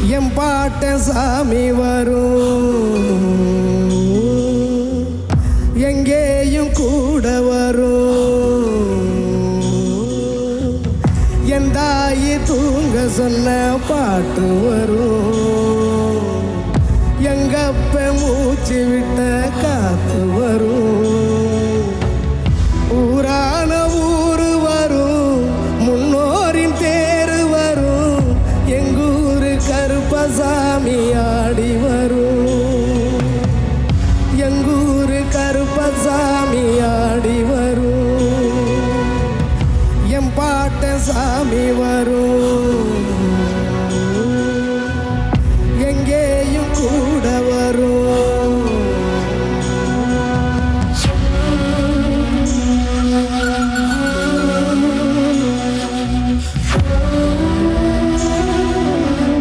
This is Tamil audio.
என் பாட்ட சாமி வரும், எங்கேயும் கூட வரும். என் தாயி தூங்க சொன்ன பாட்டு வரும், எங்கப்ப மூச்சு விட்ட காத்து வரும். ஊரான ஊரு வரும், முன்னோரின் தேரு வரும், எங்கூரு கருப்பசாமி ஆடி வரும்.